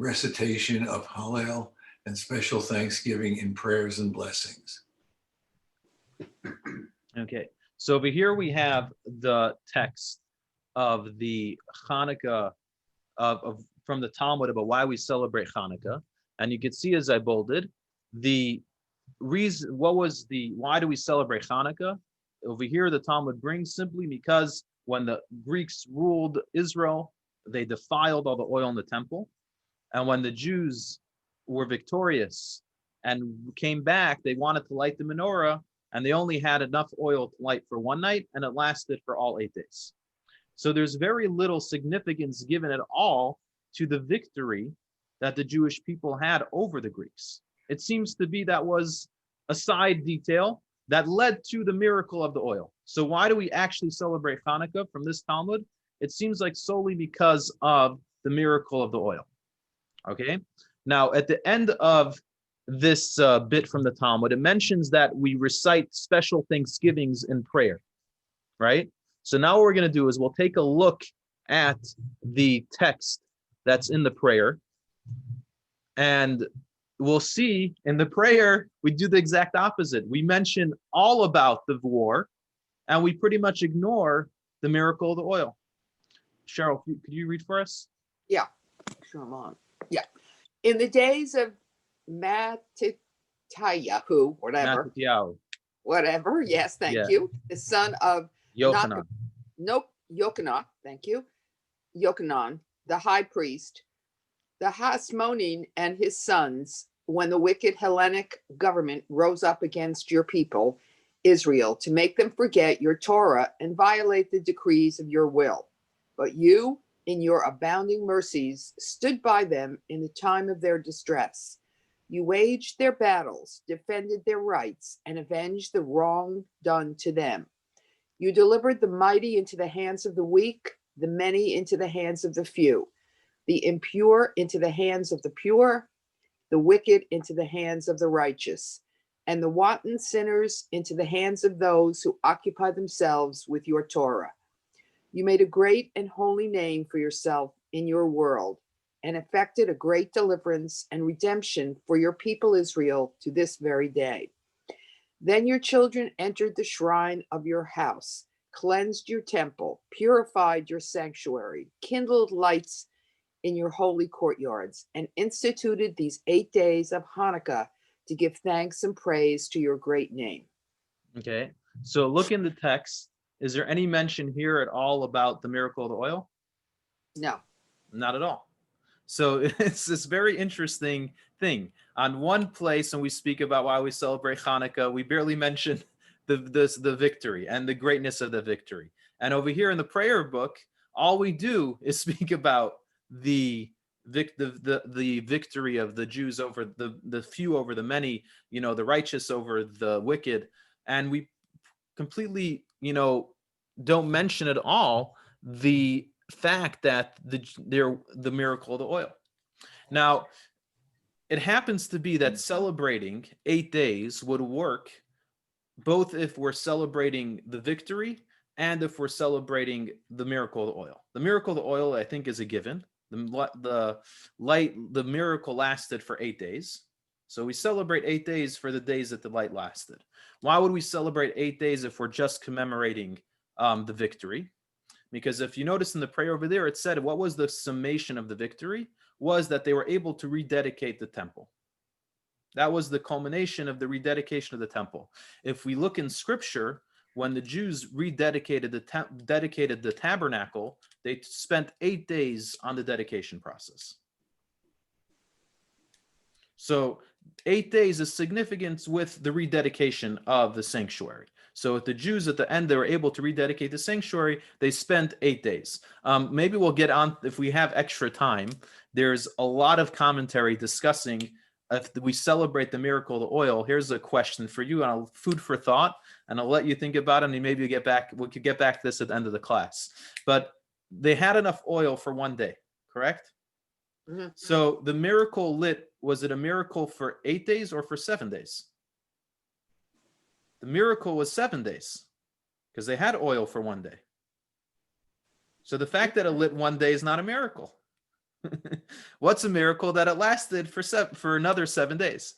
recitation of Hallel and special thanksgiving in prayers and blessings. Okay, so over here we have the text of the Chanukah from the Talmud about why we celebrate Chanukah, and you can see as I bolded the reason. Why do we celebrate Chanukah? Over here, the Talmud brings simply because when the Greeks ruled Israel, they defiled all the oil in the temple, and when the Jews were victorious and came back, they wanted to light the menorah, and they only had enough oil to light for one night, and it lasted for all 8 days. So there's very little significance given at all to the victory that the Jewish people had over the Greeks. It seems to be that was a side detail that led to the miracle of the oil. So why do we actually celebrate Hanukkah from this Talmud? It seems like solely because of the miracle of the oil. Okay. Now, at the end of this bit from the Talmud, it mentions that we recite special thanksgivings in prayer, right? So now what we're going to do is we'll take a look at the text that's in the prayer, and we'll see in the prayer, we do the exact opposite. We mention all about the war, and we pretty much ignore the miracle of the oil. Cheryl, could you read for us? Yeah, sure, I'm on. Yeah. In the days of Mattatyahu, whatever, yes, thank you, the son of Yochanan. Yochanan, thank you, Yochanan, the high priest, the Hasmonean and his sons, when the wicked Hellenic government rose up against your people, Israel, to make them forget your Torah and violate the decrees of your will. But you, in your abounding mercies, stood by them in the time of their distress. You waged their battles, defended their rights, and avenged the wrong done to them. You delivered the mighty into the hands of the weak, the many into the hands of the few, the impure into the hands of the pure, the wicked into the hands of the righteous, and the wanton sinners into the hands of those who occupy themselves with your Torah. You made a great and holy name for yourself in your world, and effected a great deliverance and redemption for your people Israel to this very day. Then your children entered the shrine of your house, cleansed your temple, purified your sanctuary, kindled lights in your holy courtyards, and instituted these 8 days of Hanukkah to give thanks and praise to your great name. Okay, so look in the text. Is there any mention here at all about the miracle of the oil? No. Not at all. So it's this very interesting thing. On one place, when we speak about why we celebrate Hanukkah, we barely mention the victory and the greatness of the victory. And over here in the prayer book, all we do is speak about the victory of the Jews over the few over the many, the righteous over the wicked. And we completely, don't mention at all the fact that the miracle of the oil. Now, it happens to be that celebrating 8 days would work both if we're celebrating the victory and if we're celebrating the miracle of the oil. The miracle of the oil, I think, is a given. The miracle lasted for 8 days. So we celebrate 8 days for the days that the light lasted. Why would we celebrate 8 days if we're just commemorating the victory? Because if you notice in the prayer over there, it said what was the summation of the victory was that they were able to rededicate the temple. That was the culmination of the rededication of the temple. If we look in scripture, when the Jews rededicated dedicated the tabernacle, they spent 8 days on the dedication process. So 8 days is significant with the rededication of the sanctuary. So if the Jews at the end, they were able to rededicate the sanctuary, they spent 8 days. Maybe we'll get on, if we have extra time, there's a lot of commentary discussing if we celebrate the miracle of the oil. Here's a question for you, and food for thought, and I'll let you think about it, and maybe we could get back to this at the end of the class. But they had enough oil for 1 day, correct? Mm-hmm. So the miracle was it a miracle for 8 days or for 7 days? The miracle was 7 days because they had oil for 1 day. So the fact that it lit 1 day is not a miracle. What's a miracle that it lasted for another 7 days?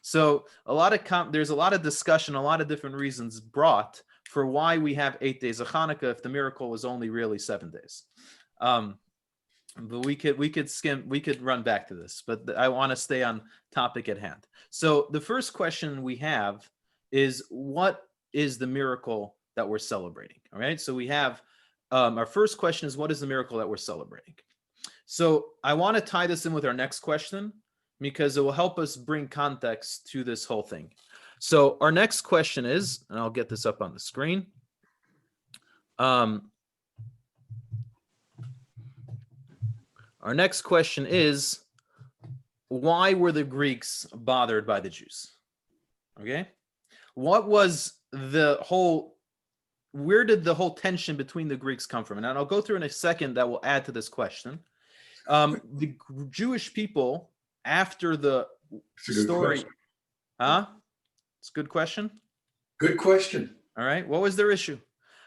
So there's a lot of discussion, a lot of different reasons brought for why we have 8 days of Hanukkah if the miracle was only really 7 days. But we could run back to this, but I want to stay on topic at hand. So the first question we have is, what is the miracle that we're celebrating? All right. So we have our first question is, what is the miracle that we're celebrating? So I want to tie this in with our next question because it will help us bring context to this whole thing. So our next question is, and I'll get this up on the screen. Our next question is, why were the Greeks bothered by the Jews? Okay. What was where did the whole tension between the Greeks come from? And I'll go through in a second that will add to this question. The Jewish people, after the story, it's a good question. Good question. All right. What was their issue?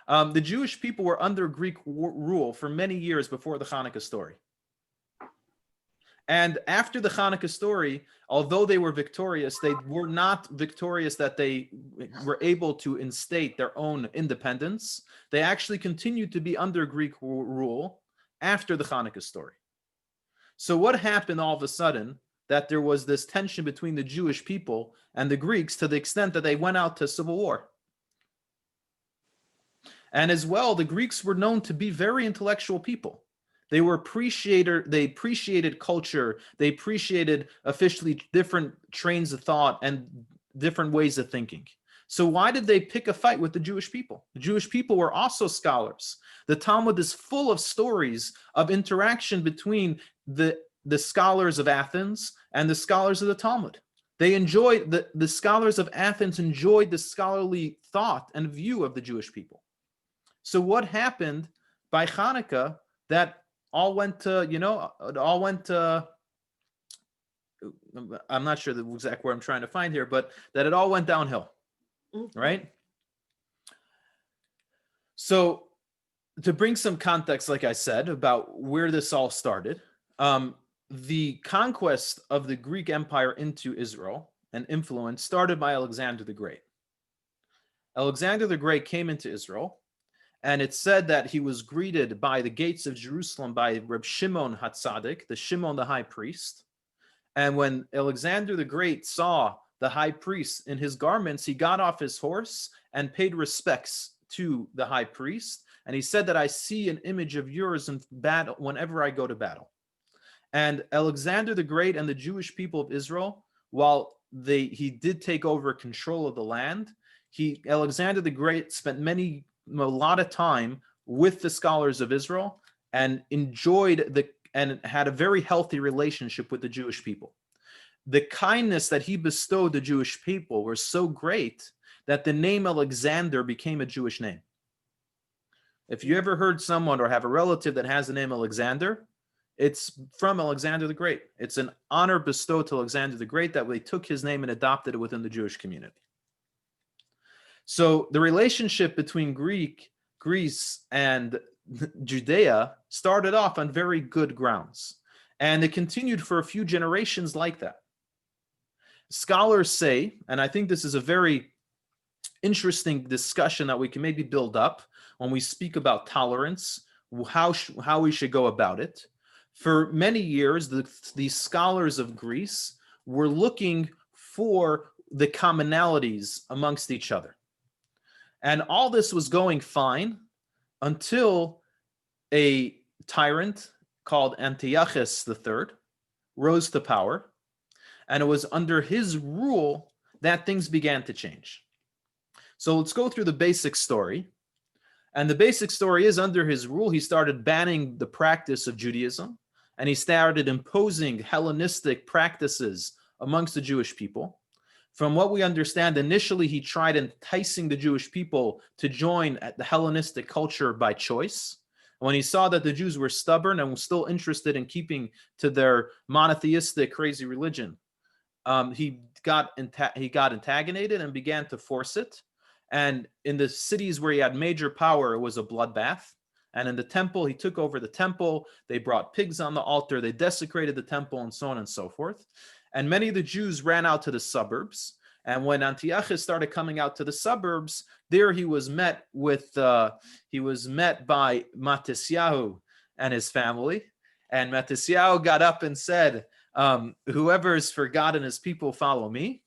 The Jewish people were under Greek rule for many years before the Chanukah story. And after the Chanukah story, although they were victorious, they were not victorious that they were able to instate their own independence. They actually continued to be under Greek rule after the Chanukah story. So what happened all of a sudden that there was this tension between the Jewish people and the Greeks to the extent that they went out to civil war? And as well, the Greeks were known to be very intellectual people. They appreciated culture. They appreciated officially different trains of thought and different ways of thinking. So why did they pick a fight with the Jewish people? The Jewish people were also scholars. The Talmud is full of stories of interaction between the scholars of Athens and the scholars of the Talmud. They enjoyed, the scholars of Athens enjoyed the scholarly thought and view of the Jewish people. So what happened by Hanukkah that all went to, I'm not sure the exact word I'm trying to find here, but that it all went downhill, right? So to bring some context, like I said, about where this all started, the conquest of the Greek Empire into Israel and influence started by Alexander the Great. Alexander the Great came into Israel, and it's said that he was greeted by the gates of Jerusalem by Reb Shimon HaTzadik, the Shimon the high priest. And when Alexander the Great saw the high priest in his garments, he got off his horse and paid respects to the high priest. And he said that I see an image of yours in battle whenever I go to battle. And Alexander the Great and the Jewish people of Israel, while he did take over control of the land, Alexander the Great spent a lot of time with the scholars of Israel and and had a very healthy relationship with the Jewish people. The kindness that he bestowed the Jewish people was so great that the name Alexander became a Jewish name. If you ever heard someone or have a relative that has the name Alexander, it's from Alexander the Great. It's an honor bestowed to Alexander the Great that they took his name and adopted it within the Jewish community. So the relationship between Greece and Judea started off on very good grounds, and it continued for a few generations like that. Scholars say, and I think this is a very interesting discussion that we can maybe build up when we speak about tolerance, how we should go about it. For many years, the scholars of Greece were looking for the commonalities amongst each other. And all this was going fine until a tyrant called Antiochus III rose to power. And it was under his rule that things began to change. So let's go through the basic story. And the basic story is, under his rule, he started banning the practice of Judaism, and he started imposing Hellenistic practices amongst the Jewish people. From what we understand, initially he tried enticing the Jewish people to join the Hellenistic culture by choice. When he saw that the Jews were stubborn and were still interested in keeping to their monotheistic, crazy religion, he got antagonated and began to force it. And in the cities where he had major power, it was a bloodbath. And in the temple, he took over the temple. They brought pigs on the altar. They desecrated the temple and so on and so forth. And many of the Jews ran out to the suburbs. And when Antiochus started coming out to the suburbs, there he was met by Matisyahu and his family. And Matisyahu got up and said, whoever is for God and his people, follow me.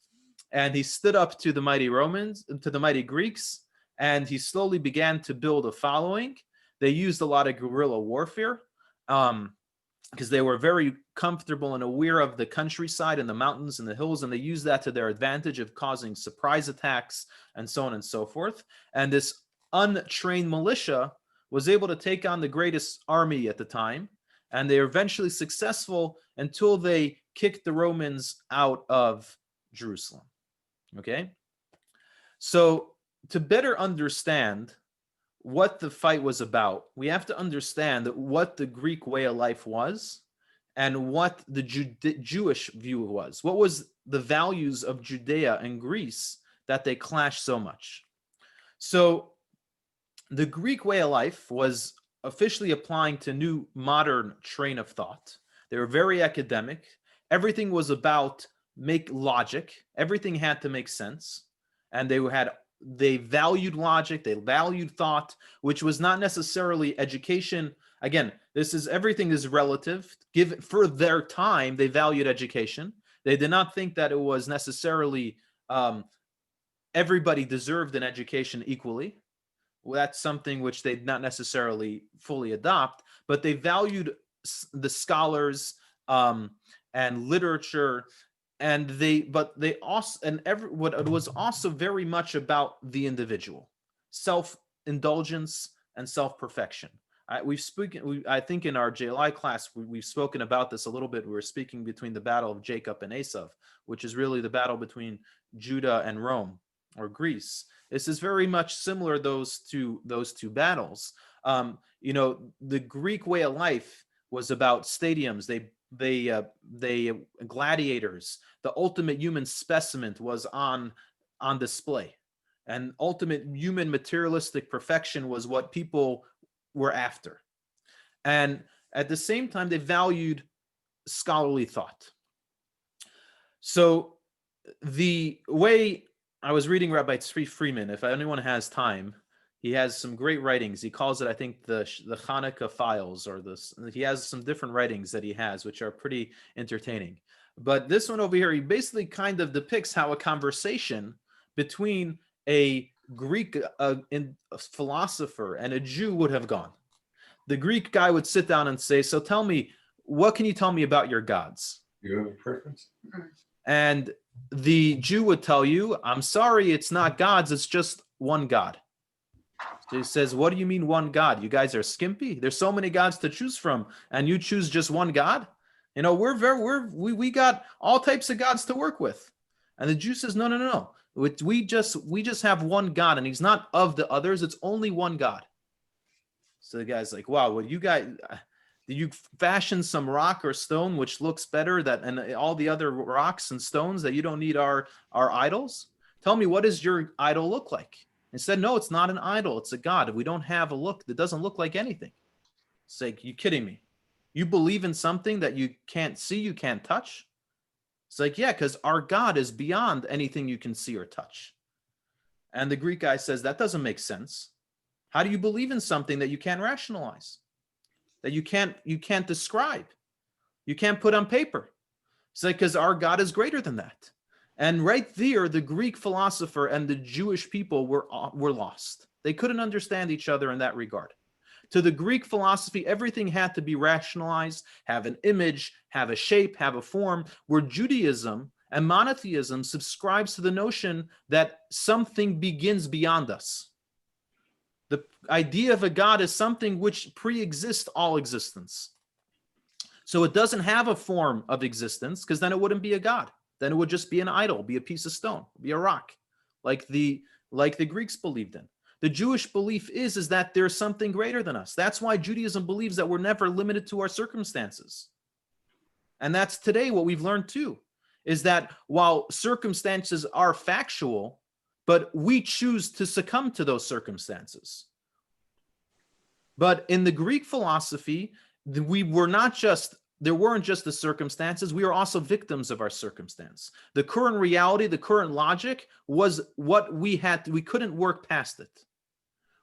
And he stood up to the mighty Romans, to the mighty Greeks, and he slowly began to build a following. They used a lot of guerrilla warfare because they were very comfortable and aware of the countryside and the mountains and the hills, and they used that to their advantage of causing surprise attacks and so on and so forth. And this untrained militia was able to take on the greatest army at the time, and they were eventually successful until they kicked the Romans out of Jerusalem. Okay? So to better understand what the fight was about, we have to understand what the Greek way of life was and what the Jewish view was. What was the values of Judea and Greece that they clashed so much? So the Greek way of life was officially applying to new modern train of thought. They were very academic. Everything was about make logic. Everything had to make sense. And they valued logic, they valued thought, which was not necessarily education. Again, everything is relative. For their time, they valued education. They did not think that it was necessarily everybody deserved an education equally. Well, that's something which they did not necessarily fully adopt, but they valued the scholars and literature. And it was also very much about the individual, self-indulgence and self-perfection. I think in our JLI class, we've spoken about this a little bit. We were speaking between the battle of Jacob and Esav, which is really the battle between Judah and Rome or Greece. This is very much similar, those two battles. The Greek way of life was about stadiums. They gladiators. The ultimate human specimen was on display, and ultimate human materialistic perfection was what people were after. And at the same time, they valued scholarly thought. So the way I was reading Rabbi Tzvi Freeman, if anyone has time, he has some great writings. He calls it, I think, the Chanukah files, or this. He has some different writings that he has, which are pretty entertaining. But this one over here, he basically kind of depicts how a conversation between a Greek philosopher and a Jew would have gone. The Greek guy would sit down and say, "So tell me, what can you tell me about your gods?" You have a preference? And the Jew would tell you, "I'm sorry, it's not gods, it's just one God." So he says, "What do you mean one God? You guys are skimpy. There's so many gods to choose from, and you choose just one God? You know, we got all types of gods to work with." And the Jew says, no. We just have one God, and he's not of the others. It's only one God. So the guy's like, "Wow, well, you guys, did you fashion some rock or stone which looks better and all the other rocks and stones that you don't need our idols? Tell me, what does your idol look like?" And said, "No, it's not an idol. It's a God. We don't have a look that doesn't look like anything." It's like, you kidding me? You believe in something that you can't see, you can't touch? It's like, yeah, because our God is beyond anything you can see or touch. And the Greek guy says, that doesn't make sense. How do you believe in something that you can't rationalize, that you can't describe, you can't put on paper? It's like, because our God is greater than that. And right there, the Greek philosopher and the Jewish people were lost. They couldn't understand each other in that regard. To the Greek philosophy, everything had to be rationalized, have an image, have a shape, have a form, where Judaism and monotheism subscribes to the notion that something begins beyond us. The idea of a God is something which pre-exists all existence. So it doesn't have a form of existence, because then it wouldn't be a God. Then it would just be an idol, be a piece of stone, be a rock, like the Greeks believed in. The Jewish belief is that there's something greater than us. That's why Judaism believes that we're never limited to our circumstances. And that's today what we've learned too, is that while circumstances are factual, but we choose to succumb to those circumstances. But in the Greek philosophy, we were not just, there weren't just the circumstances, we were also victims of our circumstance. The current reality, the current logic was what we had, we couldn't work past it.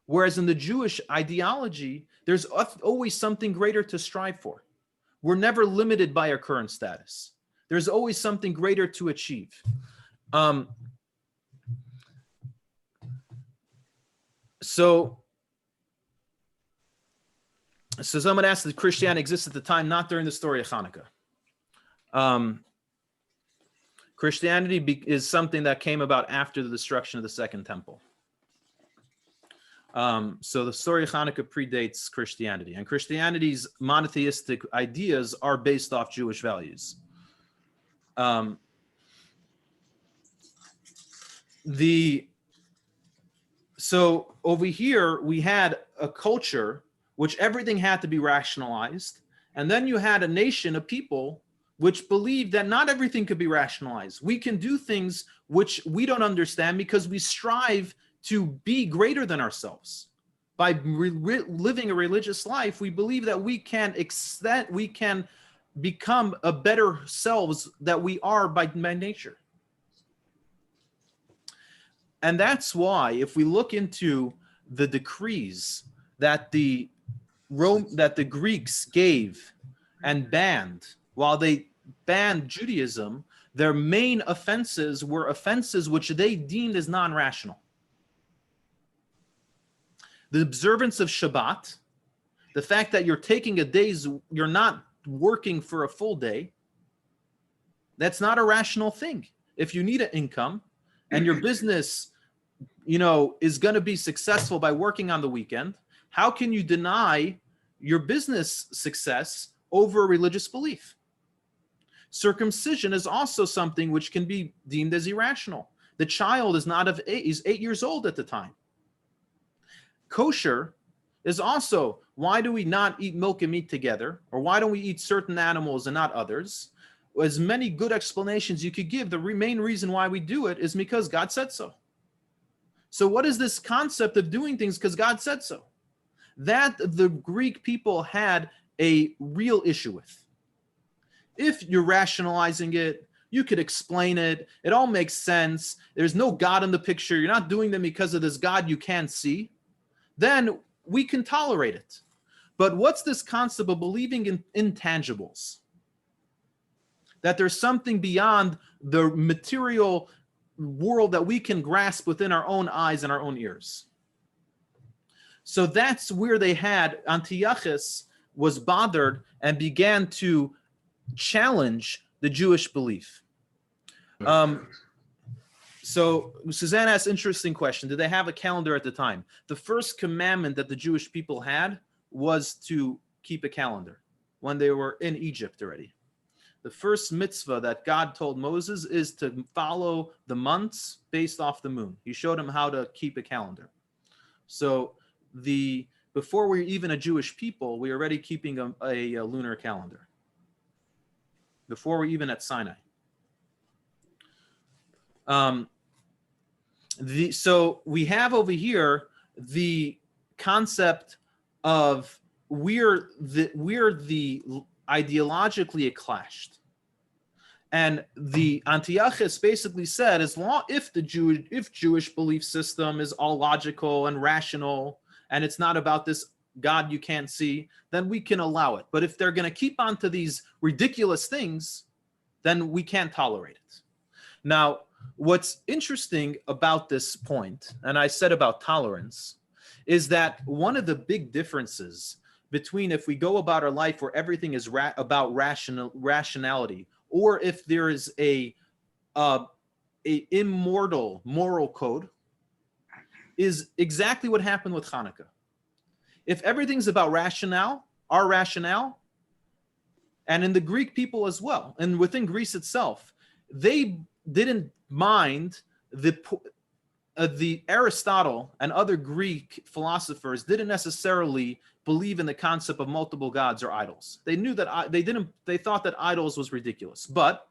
Whereas in the Jewish ideology, there's always something greater to strive for. We're never limited by our current status. There's always something greater to achieve. So someone asked that Christianity exists at the time, not during the story of Chanukah. Christianity is something that came about after the destruction of the Second Temple. So the story of Chanukah predates Christianity, and Christianity's monotheistic ideas are based off Jewish values. So over here, we had a culture which everything had to be rationalized. And then you had a nation of people which believed that not everything could be rationalized. We can do things which we don't understand because we strive to be greater than ourselves. By living a religious life, we believe that we can become a better selves that we are by nature. And that's why, if we look into the decrees that the Greeks gave and banned, while they banned Judaism, their main offenses were offenses which they deemed as non-rational. The observance of Shabbat, the fact that you're taking you're not working for a full day, that's not a rational thing. If you need an income and your business, is going to be successful by working on the weekend, how can you deny your business success over a religious belief? Circumcision is also something which can be deemed as irrational. The child is not of 8, he's 8 years old at the time. Kosher is also, why do we not eat milk and meat together? Or why don't we eat certain animals and not others? As many good explanations you could give, the main reason why we do it is because God said so. So what is this concept of doing things because God said so? That the Greek people had a real issue with. If you're rationalizing it, you could explain it. It all makes sense. There's no God in the picture. You're not doing them because of this God you can't see. Then we can tolerate it. But what's this concept of believing in intangibles? That there's something beyond the material world that we can grasp within our own eyes and our own ears. So that's where they had, Antiochus was bothered and began to challenge the Jewish belief. So Suzanne asked an interesting question. Did they have a calendar at the time? The first commandment that the Jewish people had was to keep a calendar when they were in Egypt already. The first mitzvah that God told Moses is to follow the months based off the moon. He showed him how to keep a calendar. So before we were even a Jewish people, we were already keeping a lunar calendar. Before we're even at Sinai. So we have over here the concept of we're ideologically clashed, and the Antiochus basically said, if Jewish belief system is all logical and rational, and it's not about this God you can't see, then we can allow it. But if they're going to keep on to these ridiculous things, then we can't tolerate it. Now, what's interesting about this point, and I said about tolerance, is that one of the big differences between if we go about our life where everything is about rationality, or if there is a immortal moral code, is exactly what happened with Chanukah. If everything's about our rationale, and in the Greek people as well, and within Greece itself, they didn't mind the Aristotle and other Greek philosophers didn't necessarily believe in the concept of multiple gods or idols. They knew that they thought that idols was ridiculous, but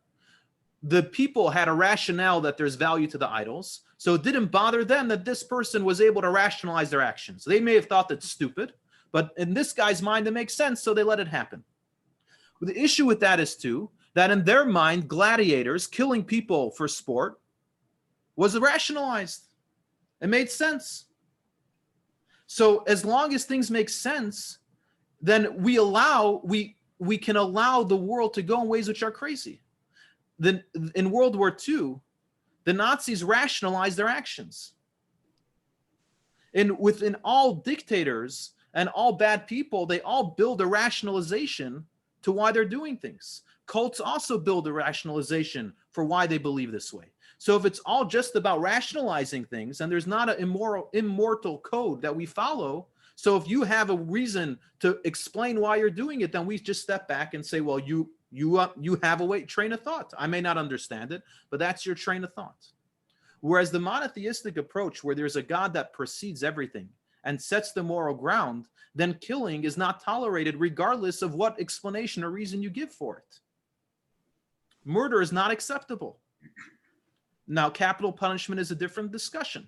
the people had a rationale that there's value to the idols. So it didn't bother them that this person was able to rationalize their actions. They may have thought that's stupid, But in this guy's mind, it makes sense, so they let it happen. But the issue with that is, too, that in their mind, gladiators killing people for sport was rationalized. It made sense. So as long as things make sense, then we can allow the world to go in ways which are crazy. Then in World War II, the Nazis rationalized their actions. And within all dictators and all bad people, they all build a rationalization to why they're doing things. Cults also build a rationalization for why they believe this way. So if it's all just about rationalizing things and there's not an immortal code that we follow, so if you have a reason to explain why you're doing it, then we just step back and say, well, you have a train of thought. I may not understand it, but that's your train of thought. Whereas the monotheistic approach, where there's a God that precedes everything and sets the moral ground, then killing is not tolerated regardless of what explanation or reason you give for it. Murder is not acceptable. Now, capital punishment is a different discussion.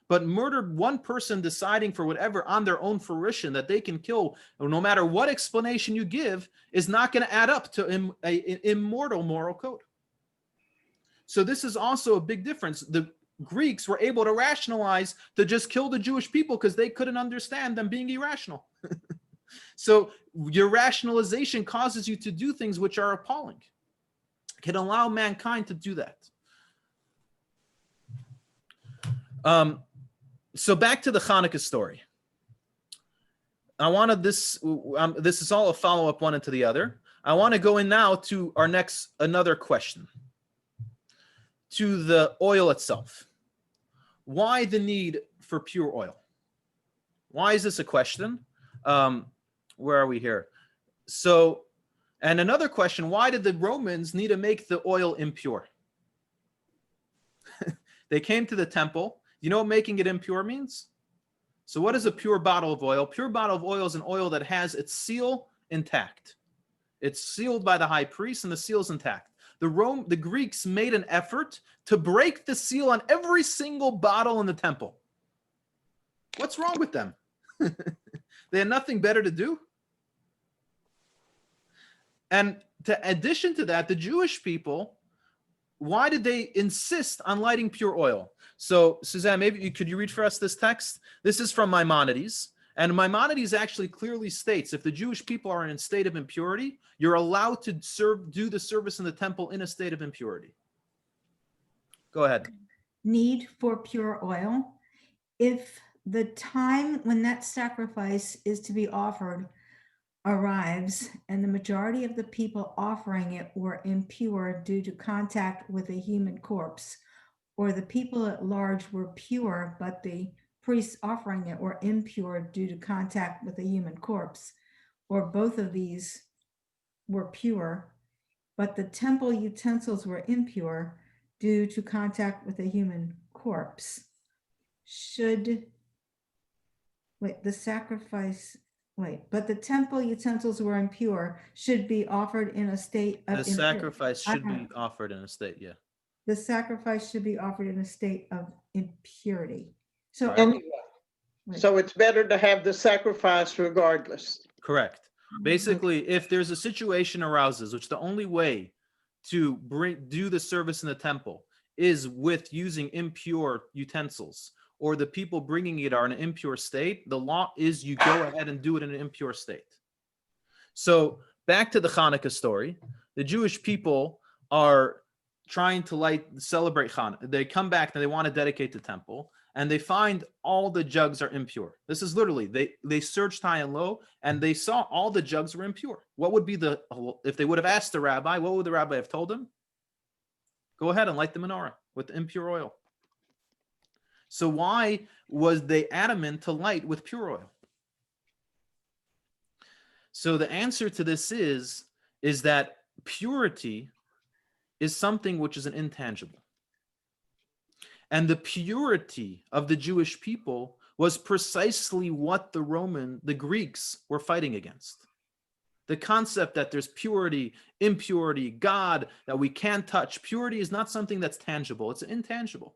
But murder, one person deciding for whatever on their own fruition that they can kill, no matter what explanation you give, is not going to add up to an immortal moral code. So this is also a big difference. The Greeks were able to rationalize to just kill the Jewish people because they couldn't understand them being irrational. So your rationalization causes you to do things which are appalling. It can allow mankind to do that. So back to the Chanukah story. I wanted this is all a follow-up one into the other. I want to go in now to another question. To the oil itself. Why the need for pure oil? Why is this a question? Where are we here? So, and another question, why did the Romans need to make the oil impure? They came to the temple. You know what making it impure means? So what is a pure bottle of oil? Pure bottle of oil is an oil that has its seal intact. It's sealed by the high priest and the seal is intact. The Greeks made an effort to break the seal on every single bottle in the temple. What's wrong with them? They had nothing better to do. And in addition to that, the Jewish people, why did they insist on lighting pure oil? So, Suzanne, maybe could you read for us this text? This is from Maimonides. And Maimonides actually clearly states if the Jewish people are in a state of impurity, you're allowed to do the service in the temple in a state of impurity. Go ahead. Need for pure oil. If the time when that sacrifice is to be offered arrives and the majority of the people offering it were impure due to contact with a human corpse, or the people at large were pure, but the priests offering it were impure due to contact with a human corpse, or both of these were pure, but the temple utensils were impure due to contact with a human corpse, but the temple utensils were impure, should be offered in a state of The sacrifice should be offered in a state, yeah. The sacrifice should be offered in a state of impurity. So, Right. So it's better to have the sacrifice regardless. Correct. Basically, if there's a situation arises, which the only way to do the service in the temple is with using impure utensils, or the people bringing it are in an impure state, the law is you go ahead and do it in an impure state. So back to the Chanukah story, the Jewish people are trying to celebrate Chanukah. They come back and they want to dedicate the temple, and they find all the jugs are impure. This is literally, they searched high and low, and they saw all the jugs were impure. What would be if they would have asked the rabbi, what would the rabbi have told them? Go ahead and light the menorah with the impure oil. So why was they adamant to light with pure oil? So the answer to this is that purity is something which is an intangible. And the purity of the Jewish people was precisely what the Greeks were fighting against. The concept that there's purity, impurity, God, that we can't touch. Purity is not something that's tangible. It's intangible.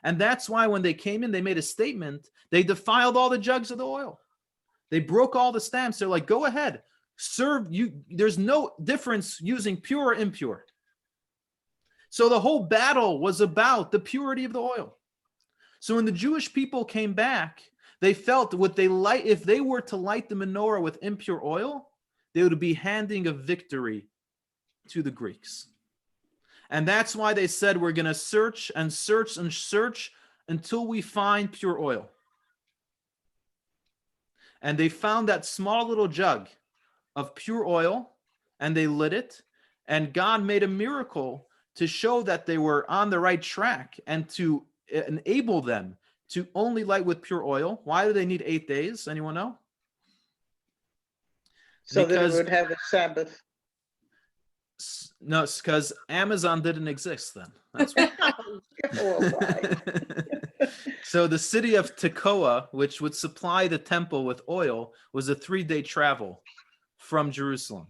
And that's why when they came in, they made a statement. They defiled all the jugs of the oil. They broke all the stamps. They're like, go ahead, serve you. There's no difference using pure or impure. So the whole battle was about the purity of the oil. So when the Jewish people came back, they felt if they were to light the menorah with impure oil, they would be handing a victory to the Greeks. And that's why they said, we're going to search and search and search until we find pure oil. And they found that small little jug of pure oil, and they lit it, and God made a miracle to show that they were on the right track and to enable them to only light with pure oil. Why do they need 8 days? Anyone know? So Because- that it would have a Sabbath. No, it's because Amazon didn't exist then. That's why. Oh, right. So the city of Tekoa, which would supply the temple with oil, was a 3-day travel from Jerusalem.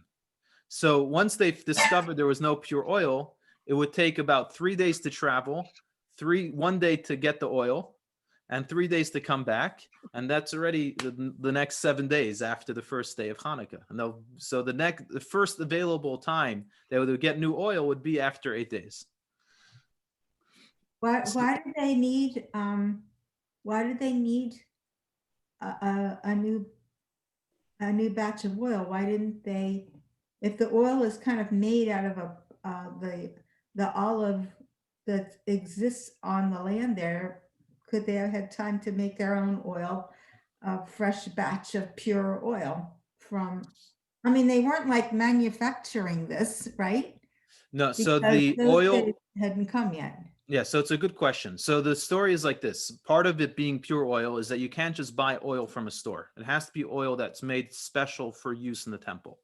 So once they discovered there was no pure oil, it would take about 3 days to travel, 1 day to get the oil, and 3 days to come back. And that's already the next 7 days after the first day of Hanukkah. And so the first available time they would get new oil would be after 8 days. Why do they need a new batch of oil? Why didn't they, if the oil is kind of made out of the olive that exists on the land there, could they have had time to make their own oil, a fresh batch of pure oil from, I mean, they weren't like manufacturing this, right? No, so Because the those oil, days hadn't come yet. yeah, so it's a good question. So the story is like this. Part of it being pure oil is that you can't just buy oil from a store. It has to be oil that's made special for use in the temple.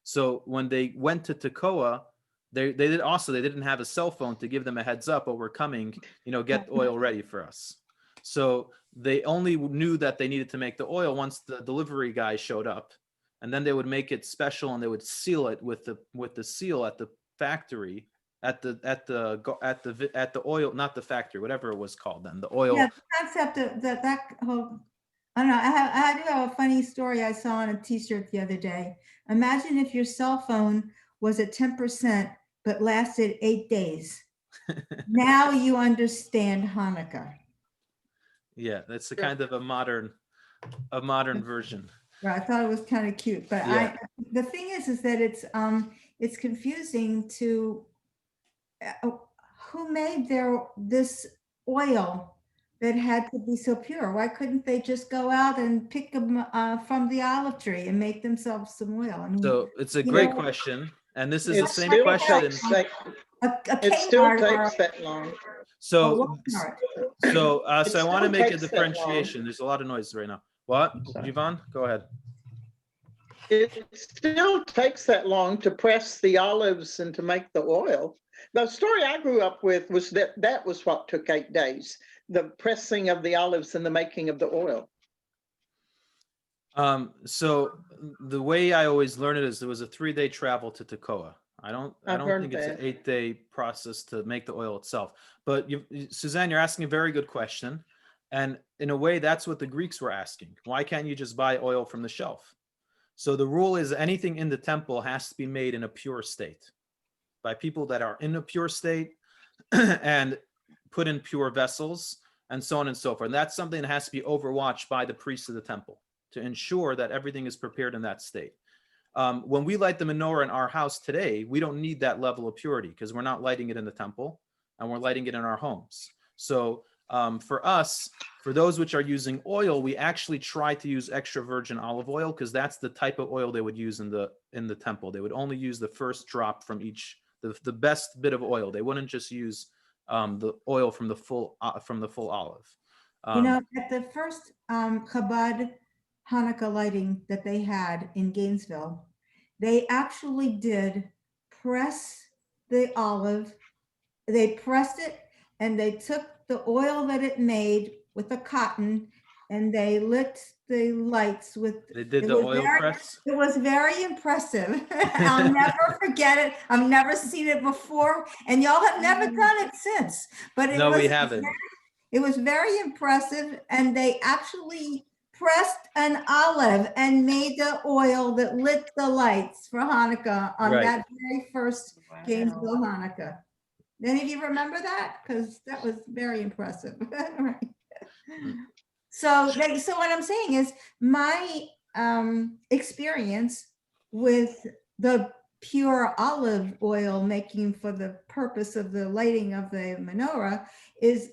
So when they went to Tekoa, they didn't have a cell phone to give them a heads up, oh, we're coming, get oil ready for us. So they only knew that they needed to make the oil once the delivery guy showed up, and then they would make it special and they would seal it with the seal at the factory, at the oil, not the factory, whatever it was called then, the oil. Yeah, the concept of that whole, I don't know, I do have a funny story I saw on a t-shirt the other day. Imagine if your cell phone was at 10%, but lasted 8 days. Now you understand Hanukkah. Yeah, that's a kind of a modern version. Well, I thought it was kind of cute, but Yeah. the thing is that it's confusing to who made this oil that had to be so pure. Why couldn't they just go out and pick them from the olive tree and make themselves some oil? I mean, So it's a you great know, question, and this is the It same still question. takes that- a It still Kmart or takes that long. a So Walmart. so I It want to still make a takes that long. differentiation. There's a lot of noise right now. What, Sorry. Yvonne? Go ahead. It still takes that long to press the olives and to make the oil. The story I grew up with was that was what took 8 days, the pressing of the olives and the making of the oil. So the way I always learn it is there was a 3-day travel to Tekoa. I don't I've heard think it's an that. 8-day process to make the oil itself. But Suzanne, you're asking a very good question. And in a way, that's what the Greeks were asking. Why can't you just buy oil from the shelf? So the rule is anything in the temple has to be made in a pure state by people that are in a pure state and put in pure vessels and so on and so forth. And that's something that has to be overwatched by the priests of the temple to ensure that everything is prepared in that state. When we light the menorah in our house today, we don't need that level of purity because we're not lighting it in the temple and we're lighting it in our homes. So for us, for those which are using oil, we actually try to use extra virgin olive oil because that's the type of oil they would use in the temple. They would only use the first drop from each, the best bit of oil. They wouldn't just use the oil from the full olive. At the first Chabad Hanukkah lighting that they had in Gainesville, they actually did press the olive. They pressed it and they took the oil that it made with the cotton and they lit the lights with. They did the oil press. It was very impressive. I'll never forget it. I've never seen it before, and y'all have never done it since. But No, we haven't. It was very impressive, and they actually pressed an olive and made the oil that lit the lights for Hanukkah on Right. that very first Gainesville Hanukkah. Any of you remember that? Because that was very impressive. Right. So what I'm saying is my experience with the pure olive oil making for the purpose of the lighting of the menorah is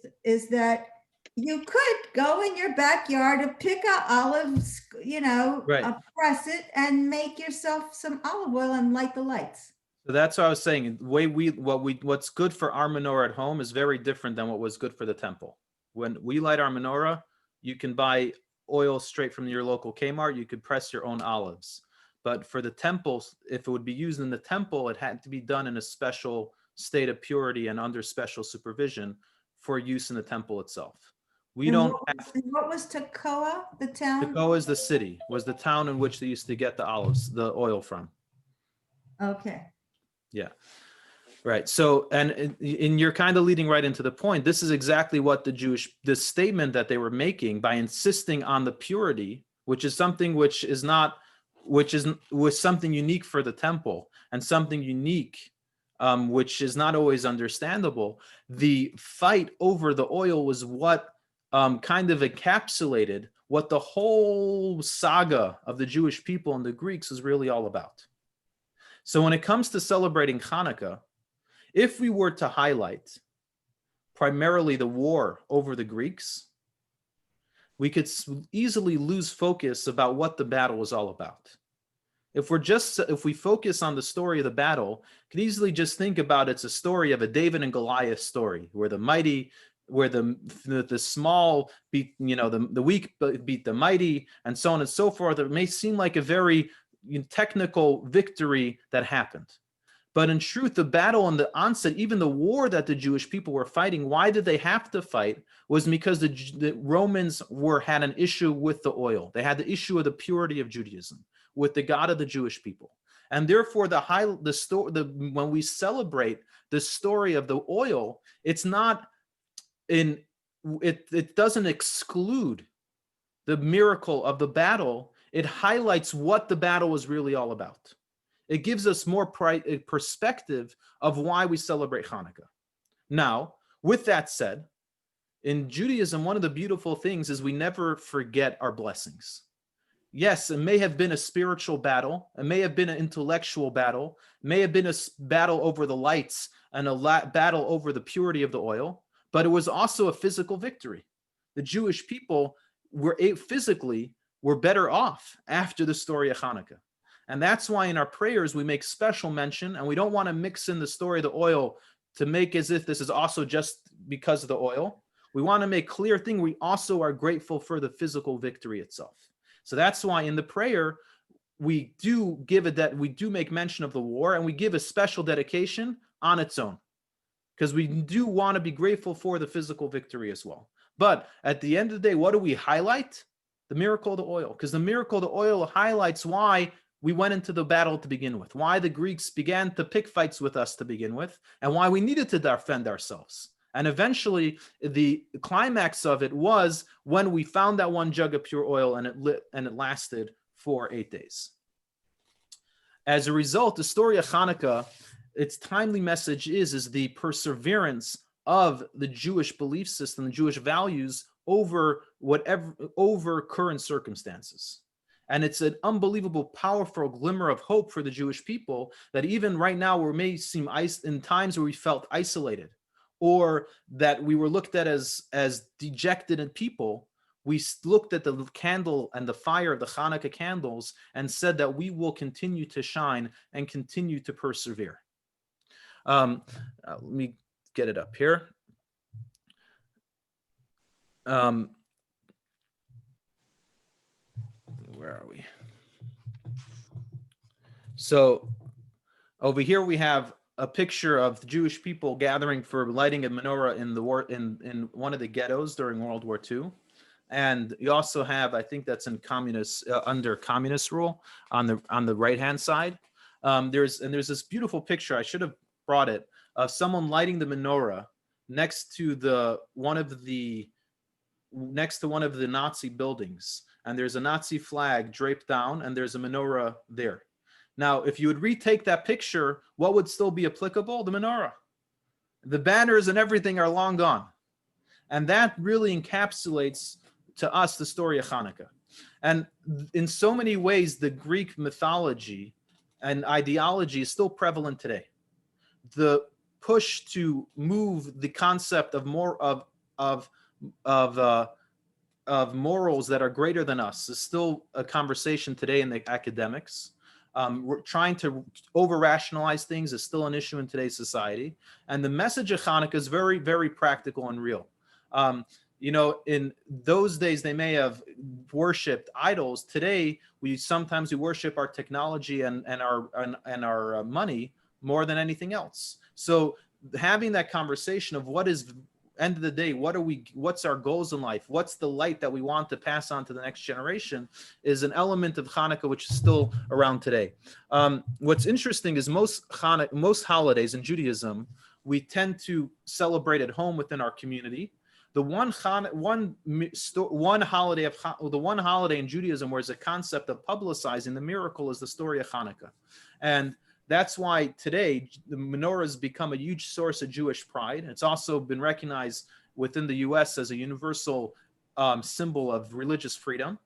that you could go in your backyard and pick out olives, Right. press it and make yourself some olive oil and light the lights. So that's what I was saying. The way what's good for our menorah at home is very different than what was good for the temple. When we light our menorah, you can buy oil straight from your local Kmart. You could press your own olives. But for the temples, if it would be used in the temple, it had to be done in a special state of purity and under special supervision for use in the temple itself. We And don't what was Tekoa, the town? Tekoa is the city, was the town in which they used to get the oil from. Okay. Yeah. Right. So, and you're kind of leading right into the point. This is exactly what the statement that they were making by insisting on the purity, which is something was something unique for the temple and something unique, which is not always understandable. The fight over the oil was what kind of encapsulated what the whole saga of the Jewish people and the Greeks is really all about. So when it comes to celebrating Hanukkah, if we were to highlight primarily the war over the Greeks, we could easily lose focus about what the battle was all about. If we focus on the story of the battle, we could easily just think about it's a story of a David and Goliath story, where the small beat, the weak beat the mighty, and so on and so forth. It may seem like a very technical victory that happened. But in truth, the battle and the onset, even the war that the Jewish people were fighting, why did they have to fight? Was because the Romans had an issue with the oil. They had the issue of the purity of Judaism, with the God of the Jewish people. And therefore, when we celebrate the story of the oil, it doesn't exclude the miracle of the battle. It highlights what the battle was really all about. It gives us more perspective of why we celebrate Hanukkah. Now, with that said, in Judaism, one of the beautiful things is we never forget our blessings. Yes, it may have been a spiritual battle. It may have been an intellectual battle. It may have been a battle over the lights and a battle over the purity of the oil, but it was also a physical victory. The Jewish people were better off after the story of Hanukkah. And that's why in our prayers, we make special mention, and we don't want to mix in the story of the oil to make as if this is also just because of the oil. We want to make clear thing. We also are grateful for the physical victory itself. So that's why in the prayer, we do make mention of the war, and we give a special dedication on its own, because we do want to be grateful for the physical victory as well. But at the end of the day, what do we highlight? The miracle of the oil, because the miracle of the oil highlights why we went into the battle to begin with, why the Greeks began to pick fights with us to begin with, and why we needed to defend ourselves. And eventually, the climax of it was when we found that one jug of pure oil, and it lasted for 8 days. As a result, the story of Hanukkah, its timely message is the perseverance of the Jewish belief system, the Jewish values over current circumstances. And it's an unbelievable, powerful glimmer of hope for the Jewish people that even right now, where it may seem in times where we felt isolated, or that we were looked at as dejected people, we looked at the candle and the fire of the Hanukkah candles and said that we will continue to shine and continue to persevere. Let me get it up here. Where are we? So over here we have a picture of the Jewish people gathering for lighting a menorah in one of the ghettos during World War II. And you also have, I think that's in under communist rule on the right hand side. There's this beautiful picture, I should have brought it, of someone lighting the menorah next to one of the Nazi buildings. and there's a Nazi flag draped down, and there's a menorah there. Now, if you would retake that picture, what would still be applicable? The menorah. The banners and everything are long gone. And that really encapsulates to us the story of Chanukah. And in so many ways, the Greek mythology and ideology is still prevalent today. The push to move the concept of morals that are greater than us is still a conversation today in the academics. We're trying to over-rationalize things is still an issue in today's society. And the message of Chanukah is very, very practical and real. In those days, they may have worshipped idols. Today, we sometimes worship our technology and our money more than anything else. So having that conversation of what is, end of the day, what's our goals in life? What's the light that we want to pass on to the next generation is an element of Hanukkah, which is still around today. What's interesting is most holidays in Judaism, we tend to celebrate at home within our community. The one holiday in Judaism where there's a concept of publicizing the miracle is the story of Hanukkah. And that's why today the menorah has become a huge source of Jewish pride. It's also been recognized within the US as a universal symbol of religious freedom.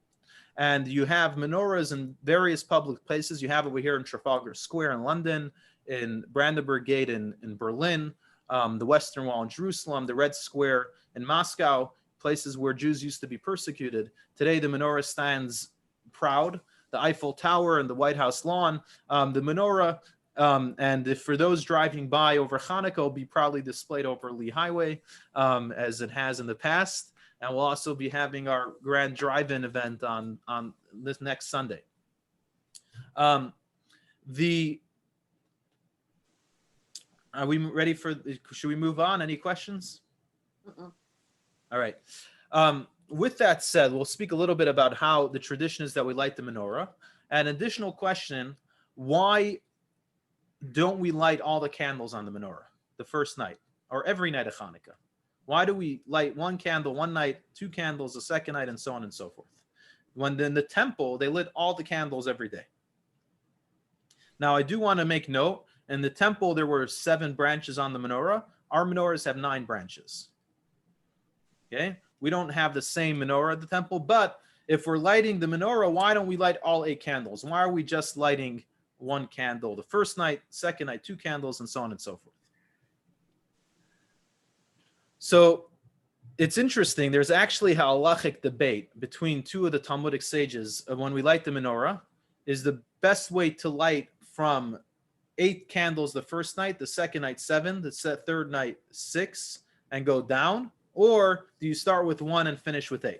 And you have menorahs in various public places. You have it over here in Trafalgar Square in London, in Brandenburg Gate in Berlin, the Western Wall in Jerusalem, the Red Square in Moscow, places where Jews used to be persecuted. Today, the menorah stands proud. The Eiffel Tower and the White House lawn, the menorah, and for those driving by over Hanukkah, will be proudly displayed over Lee Highway, as it has in the past. And we'll also be having our grand drive-in event on this next Sunday. Are we ready should we move on? Any questions? All right. With that said, we'll speak a little bit about how the tradition is that we light the menorah. An additional question, why don't we light all the candles on the menorah the first night or every night of Hanukkah? Why do we light one candle one night, two candles the second night, and so on and so forth? When in the temple, they lit all the candles every day. Now, I do want to make note, in the temple, there were 7 branches on the menorah. Our menorahs have 9 branches. Okay? We don't have the same menorah at the temple, but if we're lighting the menorah, why don't we light all 8 candles? Why are we just lighting one candle the first night, second night, 2 candles, and so on and so forth? So it's interesting. There's actually a halachic debate between 2 of the Talmudic sages of when we light the menorah. Is the best way to light from 8 candles the first night, the second night 7, the third night 6, and go down? Or do you start with 1 and finish with 8?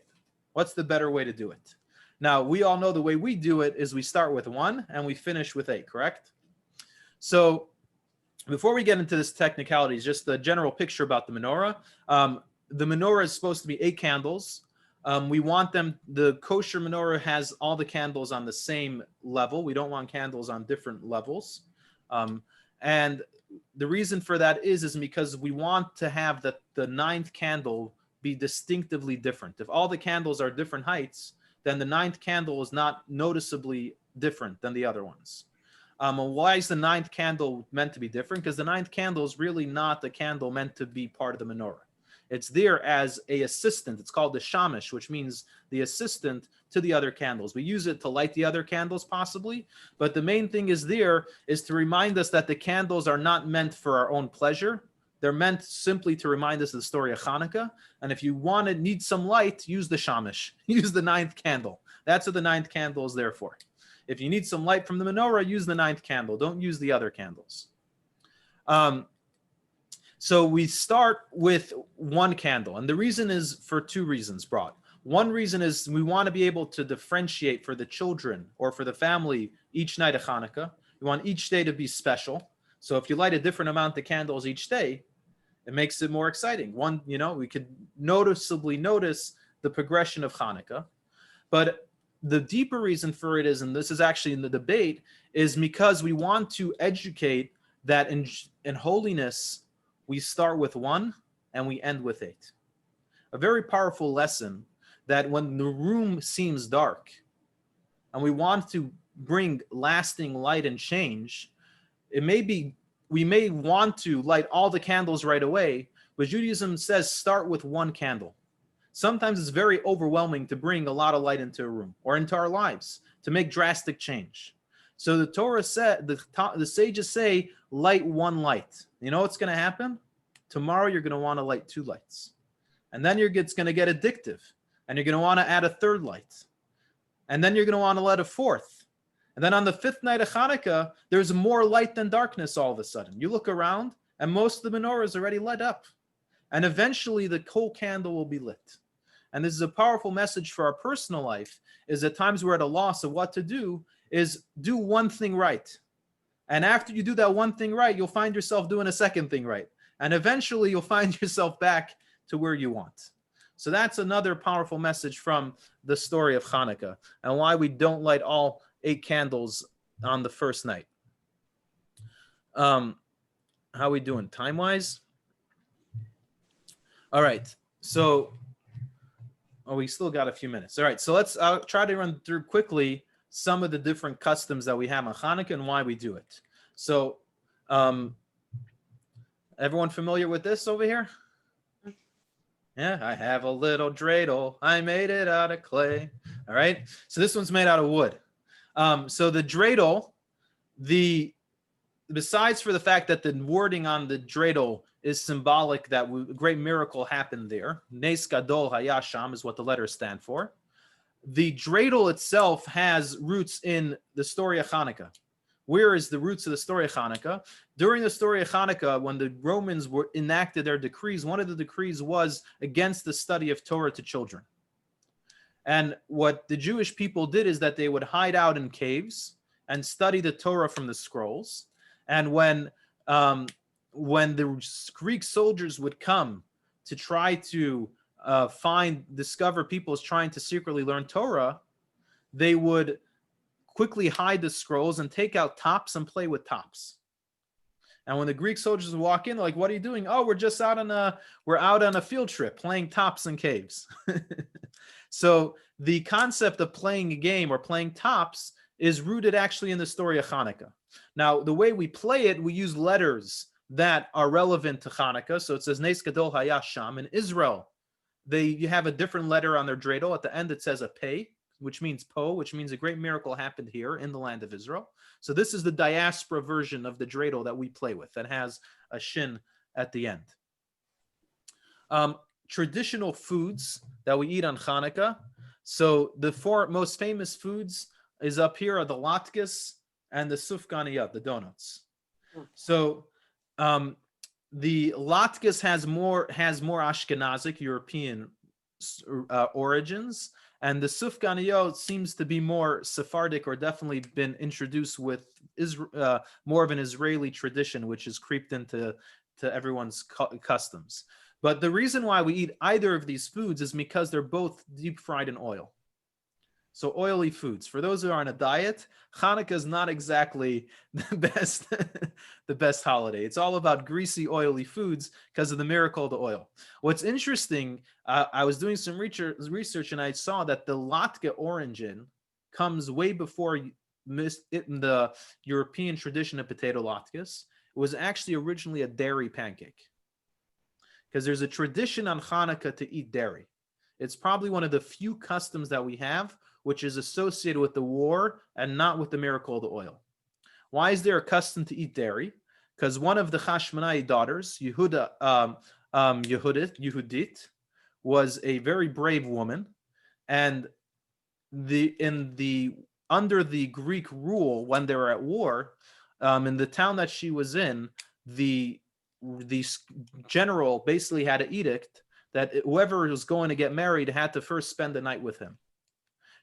What's the better way to do it? Now, we all know the way we do it is we start with 1 and we finish with 8, correct? So before we get into this technicalities, just the general picture about the menorah. The menorah is supposed to be 8 candles. We want them, the kosher menorah has all the candles on the same level. We don't want candles on different levels. And the reason for that is because we want to have the 9th candle be distinctively different. If all the candles are different heights, then the 9th candle is not noticeably different than the other ones. And why is the 9th candle meant to be different? Because the 9th candle is really not the candle meant to be part of the menorah. It's there as a assistant. It's called the shamish, which means the assistant to the other candles. We use it to light the other candles possibly, but the main thing is there is to remind us that the candles are not meant for our own pleasure. They're meant simply to remind us of the story of Hanukkah. And if you need some light, use the shamish. Use the 9th candle. That's what the 9th candle is there for. If you need some light from the menorah, use the 9th candle. Don't use the other candles. So we start with 1 candle. And the reason is for 2 reasons brought. One reason is we want to be able to differentiate for the children or for the family each night of Hanukkah. We want each day to be special. So if you light a different amount of candles each day, it makes it more exciting. We could noticeably notice the progression of Hanukkah. But the deeper reason for it is, and this is actually in the debate, is because we want to educate that in holiness, we start with 1 and we end with 8. A very powerful lesson that when the room seems dark and we want to bring lasting light and change, we may want to light all the candles right away, but Judaism says start with one candle. Sometimes it's very overwhelming to bring a lot of light into a room or into our lives to make drastic change. So the Torah said, the sages say, light one light. You know what's going to happen? Tomorrow you're going to want to light 2 lights. And then it's going to get addictive. And you're going to want to add a 3rd light. And then you're going to want to light a 4th. And then on the 5th night of Chanukah, there's more light than darkness all of a sudden. You look around and most of the menorah is already lit up. And eventually the whole candle will be lit. And this is a powerful message for our personal life, is at times we're at a loss of what to do, is do one thing right. And after you do that one thing right, you'll find yourself doing a second thing right. And eventually you'll find yourself back to where you want. So that's another powerful message from the story of Chanukah and why we don't light all 8 candles on the first night. How are we doing time-wise? All right. So, we still got a few minutes. All right. So I'll try to run through quickly some of the different customs that we have on Chanukah and why we do it. So, everyone familiar with this over here? Yeah, I have a little dreidel. I made it out of clay. All right. So this one's made out of wood. So the dreidel, besides for the fact that the wording on the dreidel is symbolic that a great miracle happened there. Nes gadol hayasham is what the letters stand for. The dreidel itself has roots in the story of Chanukah. Where is the roots of the story of Chanukah? During the story of Chanukah, when the Romans enacted their decrees, one of the decrees was against the study of Torah to children. And what the Jewish people did is that they would hide out in caves and study the Torah from the scrolls. And when the Greek soldiers would come to try to discover people trying to secretly learn Torah, they would quickly hide the scrolls and take out tops and play with tops. And when the Greek soldiers would walk in, they're like, "What are you doing?" "Oh, we're out on a field trip playing tops in caves." So the concept of playing a game or playing tops is rooted actually in the story of Chanukah. Now, the way we play it, we use letters that are relevant to Chanukah. So it says Nes Gadol Hayasham. In Israel, you have a different letter on their dreidel. At the end, it says a pei, which means po, which means a great miracle happened here in the land of Israel. So this is the diaspora version of the dreidel that we play with that has a shin at the end. Traditional foods that we eat on Chanukah. So the 4 most famous foods is up here are the latkes and the sufganiyot, the donuts. So the latkes has more Ashkenazic European origins, and the sufganiyot seems to be more Sephardic or definitely been introduced with more of an Israeli tradition, which has creeped into everyone's customs. But the reason why we eat either of these foods is because they're both deep fried in oil. So oily foods. For those who are on a diet, Chanukah is not exactly the best holiday. It's all about greasy, oily foods because of the miracle of the oil. What's interesting, I was doing some research and I saw that the latke origin comes way before the European tradition of potato latkes. It was actually originally a dairy pancake. Because there's a tradition on Chanukah to eat dairy. It's probably one of the few customs that we have which is associated with the war and not with the miracle of the oil. Why is there a custom to eat dairy? Because one of the Hashmonai daughters, Yehudit, was a very brave woman, and under the Greek rule when they were at war, in the town that she was in, the general basically had an edict that whoever was going to get married had to first spend the night with him.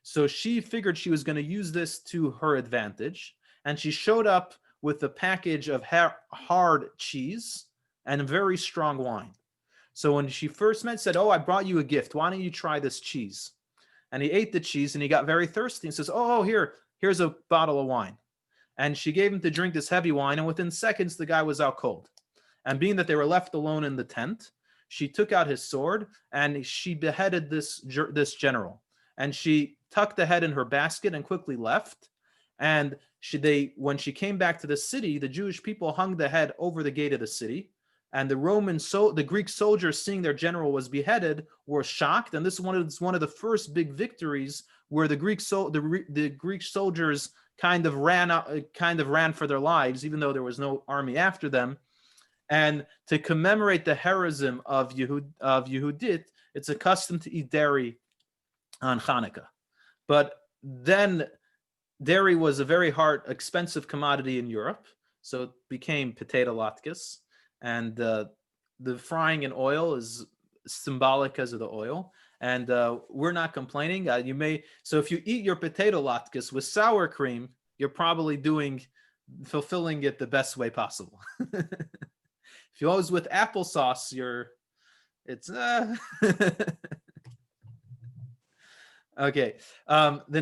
So she figured she was going to use this to her advantage, and she showed up with a package of hard cheese and very strong wine. So when she first met, said, "Oh, I brought you a gift. Why don't you try this cheese?" And he ate the cheese and he got very thirsty and says, "Oh, here's a bottle of wine." And she gave him to drink this heavy wine, and within seconds, the guy was out cold. And being that they were left alone in the tent, she took out his sword and she beheaded this general. And she tucked the head in her basket and quickly left. And when she came back to the city, the Jewish people hung the head over the gate of the city. And the Greek soldiers, seeing their general was beheaded, were shocked. And this is one of the first big victories where the Greek soldiers kind of ran for their lives, even though there was no army after them. And to commemorate the heroism of Yehudit, it's a custom to eat dairy on Chanukah. But then dairy was a very expensive commodity in Europe, so it became potato latkes. And the frying in oil is symbolic because of the oil. And we're not complaining. So if you eat your potato latkes with sour cream, you're probably fulfilling it the best way possible. If you always with applesauce, it's okay. The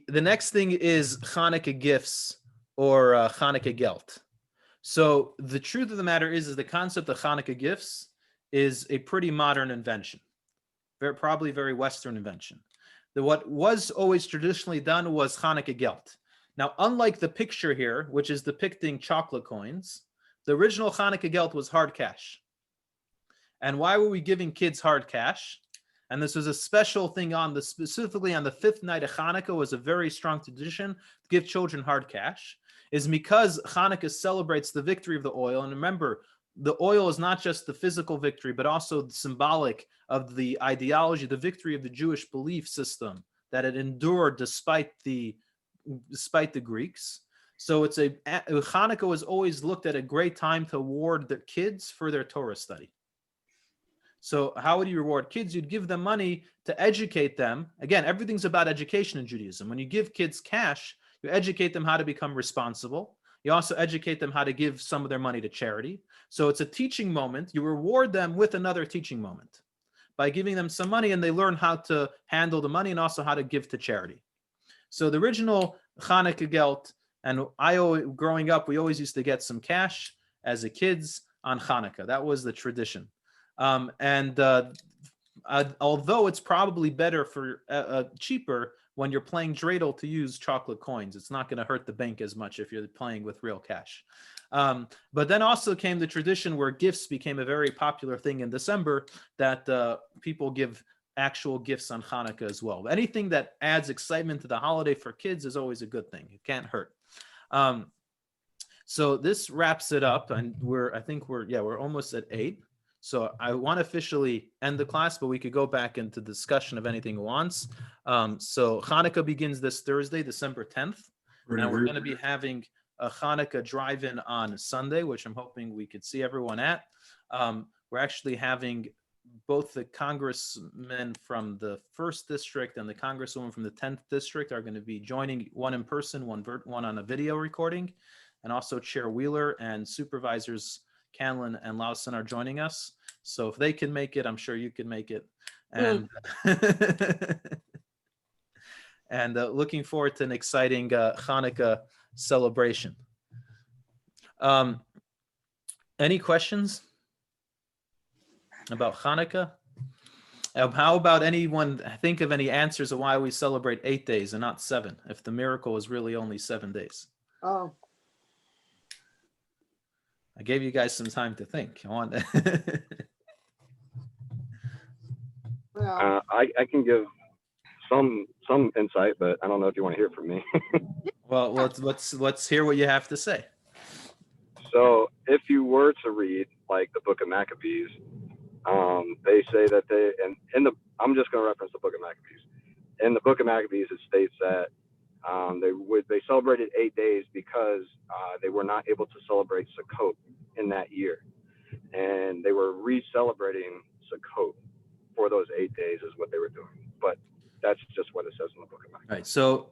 next thing is Chanukah gifts or Chanukah gelt. So the truth of the matter is the concept of Chanukah gifts is a pretty modern invention, probably very Western invention. What was always traditionally done was Chanukah gelt. Now, unlike the picture here, which is depicting chocolate coins, the original Chanukah gelt was hard cash. And why were we giving kids hard cash? And this was a special thing specifically on the 5th night of Chanukah was a very strong tradition to give children hard cash, is because Chanukah celebrates the victory of the oil. And remember, the oil is not just the physical victory, but also the symbolic of the ideology, the victory of the Jewish belief system that it endured despite the Greeks. So Chanukah was always looked at a great time to reward the kids for their Torah study. So how would you reward kids? You'd give them money to educate them. Again, everything's about education in Judaism. When you give kids cash, you educate them how to become responsible. You also educate them how to give some of their money to charity. So it's a teaching moment. You reward them with another teaching moment by giving them some money, and they learn how to handle the money and also how to give to charity. So the original Chanukah gelt, and growing up, we always used to get some cash as a kids on Chanukah. That was the tradition. Although it's probably better for cheaper when you're playing dreidel to use chocolate coins, it's not going to hurt the bank as much if you're playing with real cash. But then also came the tradition where gifts became a very popular thing in December, that people give actual gifts on Chanukah as well. Anything that adds excitement to the holiday for kids is always a good thing. It can't hurt. So this wraps it up, and we're almost at 8. So I want to officially end the class, but we could go back into discussion of anything once. So Chanukah begins this Thursday, December 10th. And we're going to be having a Chanukah drive-in on Sunday, which I'm hoping we could see everyone at. We're actually having both the congressmen from the 1st district and the congresswoman from the 10th district are going to be joining, one in person, one on a video recording. And also Chair Wheeler and supervisors Canlin and Lawson are joining us. So if they can make it, I'm sure you can make it. And and looking forward to an exciting Chanukah celebration. Any questions about Chanukah? How about anyone think of any answers of why we celebrate 8 days and not 7, if the miracle is really only 7 days? Oh, I gave you guys some time to think. well, I can give some insight, but I don't know if you want to hear from me. Well, let's hear what you have to say. So if you were to read like the Book of Maccabees, they say that I'm just going to reference the Book of Maccabees. In the Book of Maccabees, it states that they celebrated 8 days because they were not able to celebrate Sukkot in that year, and they were re-celebrating Sukkot for those 8 days is what they were doing. But that's just what it says in the Book of Maccabees. Right. So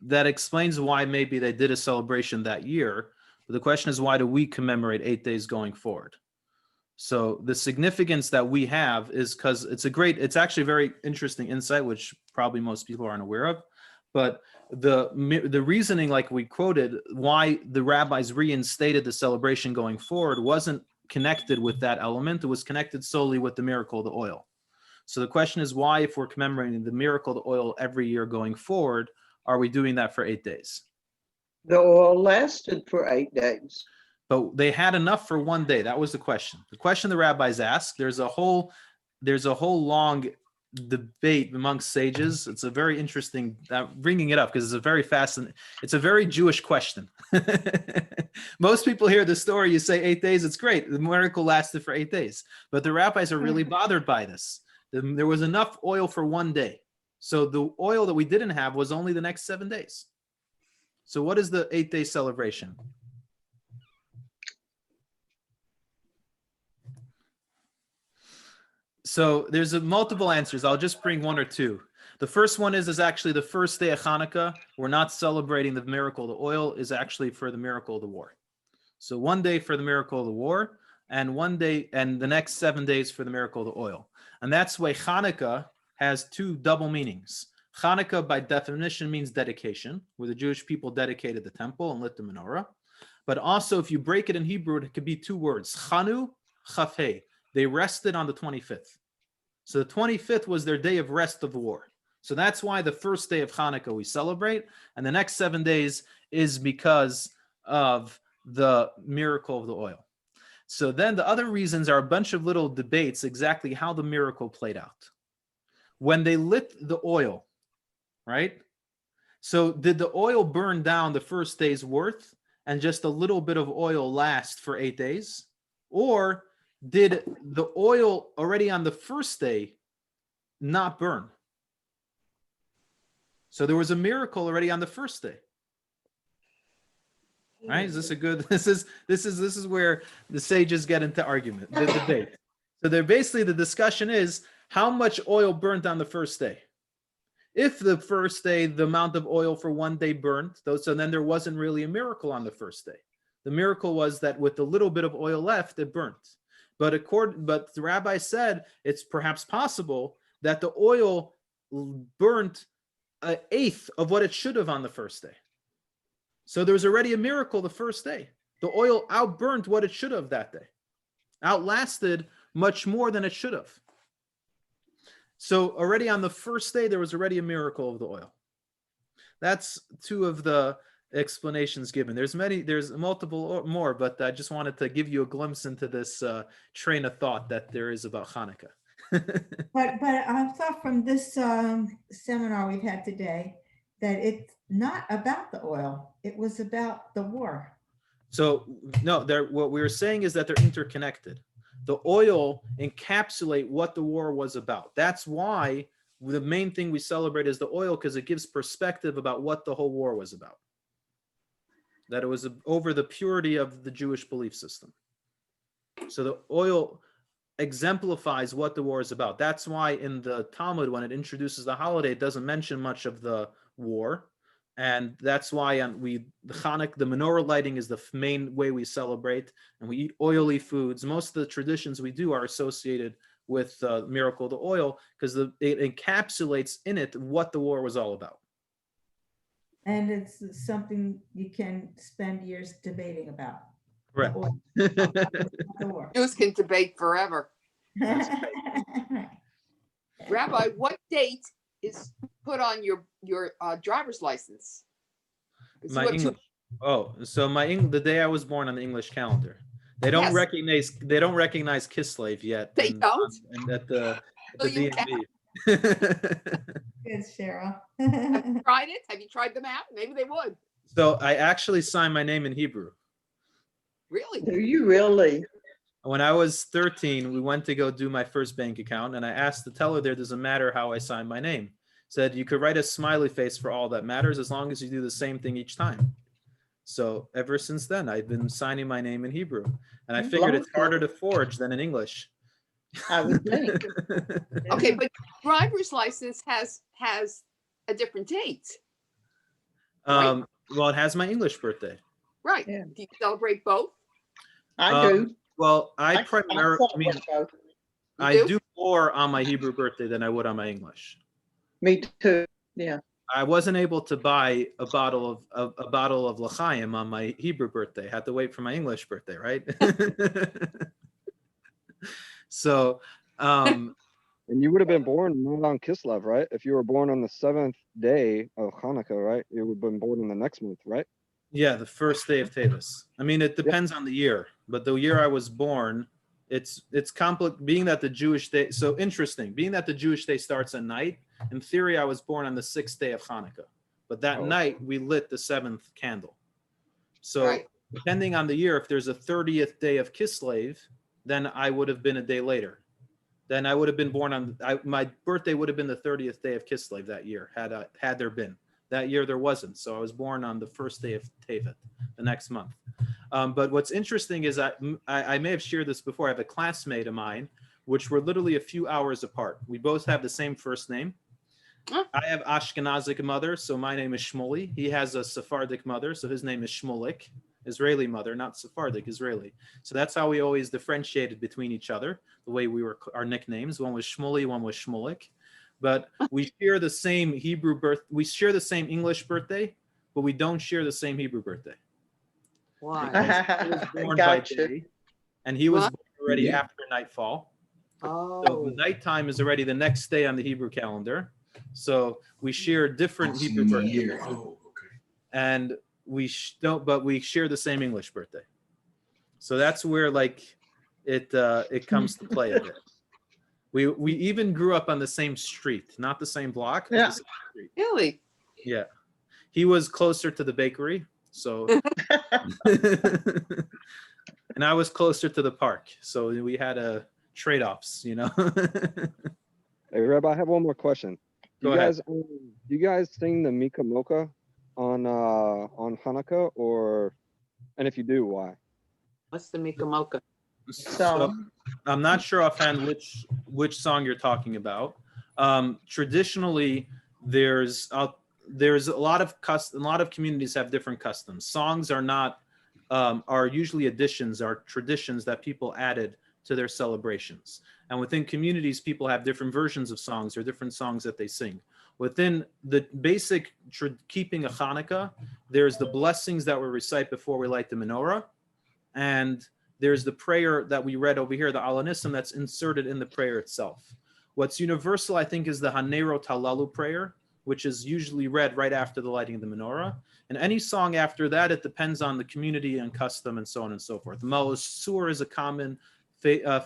that explains why maybe they did a celebration that year. But the question is, why do we commemorate 8 days going forward? So the significance that we have is because it's actually a very interesting insight, which probably most people aren't aware of. But the reasoning, like we quoted, why the rabbis reinstated the celebration going forward wasn't connected with that element. It was connected solely with the miracle of the oil. So the question is, why, if we're commemorating the miracle of the oil every year going forward, are we doing that for 8 days? The oil lasted for 8 days. But they had enough for 1 day. That was the question. The question the rabbis asked. There's a whole long debate amongst sages. It's a very interesting, bringing it up because it's a very fascinating, it's a very Jewish question. Most people hear the story, you say 8 days, it's great. The miracle lasted for 8 days. But the rabbis are really bothered by this. There was enough oil for 1 day. So the oil that we didn't have was only the next 7 days. So what is the 8-day celebration? So there's multiple answers. I'll just bring one or two. The first one is actually the first day of Chanukah. We're not celebrating the miracle of the oil, is actually for the miracle of the war. So 1 day for the miracle of the war, and 1 day, and the next 7 days for the miracle of the oil. And that's why Chanukah has two double meanings. Chanukah by definition means dedication, where the Jewish people dedicated the temple and lit the menorah. But also, if you break it in Hebrew, it could be two words, Chanu, Chafei. They rested on the 25th. So the 25th was their day of rest of the war. So that's why the first day of Chanukah we celebrate, and the next 7 days is because of the miracle of the oil. So then the other reasons are a bunch of little debates exactly how the miracle played out. When they lit the oil, right? So did the oil burn down the first day's worth and just a little bit of oil last for 8 days? Or did the oil already on the first day not burn? So there was a miracle already on the first day. Right? Is this a good, this is where the sages get into argument, the debate. So they're basically, the discussion is how much oil burnt on the first day. If the first day, the amount of oil for 1 day burnt, so then there wasn't really a miracle on the first day. The miracle was that with the little bit of oil left, it burnt. But the rabbi said it's perhaps possible that the oil burnt 1/8 of what it should have on the first day. So there was already a miracle the first day. The oil outburnt what it should have that day, outlasted much more than it should have. So already on the first day, there was already a miracle of the oil. That's two of the explanations given. There's multiple more, but I just wanted to give you a glimpse into this train of thought that there is about Hanukkah. But I thought from this seminar we've had today that it's not about the oil. It was about the war. So no, what we were saying is that they're interconnected. The oil encapsulate what the war was about. That's why the main thing we celebrate is the oil, because it gives perspective about what the whole war was about. That it was over the purity of the Jewish belief system. So the oil exemplifies what the war is about. That's why in the Talmud, when it introduces the holiday, it doesn't mention much of the war. And that's why the menorah lighting is the main way we celebrate, and we eat oily foods. Most of the traditions we do are associated with the miracle of the oil, because it encapsulates in it what the war was all about. And it's something you can spend years debating about. Correct. The war. Jews can debate forever. Rabbi, what date is put on your driver's license? 'Cause you My have two- English. Oh, so the day I was born on the English calendar. They don't Yes. recognize Kislev yet. They don't? And at the So you DMV. Good, Cheryl. Have you tried it? Have you tried the map? Maybe they would. So I actually signed my name in Hebrew. Really? Do you really? When I was 13, we went to go do my first bank account, and I asked the teller there, doesn't matter how I sign my name. Said you could write a smiley face for all that matters as long as you do the same thing each time. So ever since then, I've been signing my name in Hebrew, and I figured it's harder to forge than in English. I would think. Okay, but driver's license has a different date, Well, it has my English birthday. right? Yeah. Do you celebrate both? I do. Well, I celebrate. I do more on my Hebrew birthday than I would on my English. Me too. Yeah. I wasn't able to buy a bottle of l'chaim on my Hebrew birthday. Had to wait for my English birthday, right? So, And you would have been born not on Kislev, right? If you were born on the 7th day of Hanukkah, right? You would have been born in the next month, right? yeah, the first day of Tevis. I mean, it Yeah. depends on the year, but the year I was born, it's complex. Being that the Jewish day, so interesting. Being that the Jewish day starts at night. In theory, I was born on the 6th day of Hanukkah, but that Oh. night we lit the 7th candle. So Right. depending on the year, if there's a 30th day of Kislev, then I would have been a day later. Then I would have been born on my birthday would have been the 30th day of Kislev that year. Had there been. That year there wasn't, so I was born on the first day of Tevet, the next month. But what's interesting is I may have shared this before. I have a classmate of mine, which were literally a few hours apart. We both have the same first name. I have Ashkenazic mother, so my name is Shmuley. He has a Sephardic mother, so his name is Shmulik, Israeli mother, not Sephardic, Israeli. So that's how we always differentiated between each other, the way we were our nicknames. One was Shmuley, one was Shmulik. But we share the same Hebrew birth. We share the same English birthday, but we don't share the same Hebrew birthday. Why? I was born by Gotcha. day, and he was What? born already Yeah. after nightfall. So Oh, the nighttime is already the next day on the Hebrew calendar. So we share different Hebrew birthdays, Year. Oh, okay. and we don't, but we share the same English birthday. So that's where like it comes to play a bit. We even grew up on the same street, not the same block, but Yeah. the same street. really? Yeah. He was closer to the bakery, so and I was closer to the park. So we had a trade-offs, you know. Hey, Reb, I have one more question. Go ahead. Do you guys sing the Mika Mocha on Hanukkah, and if you do, why? What's the Mika Mocha? So I'm not sure offhand which song you're talking about. Traditionally, there's a lot of communities have different customs. Songs are not are usually additions, are traditions that people added to their celebrations. And within communities, people have different versions of songs or different songs that they sing. Within the basic keeping of Hanukkah, there's the blessings that we recite before we light the menorah, and there's the prayer that we read over here, the Alanism, that's inserted in the prayer itself. What's universal, I think, is the Hanerot Halalu prayer, which is usually read right after the lighting of the menorah. And any song after that, it depends on the community and custom and so on and so forth. Ma'oz Sur is a common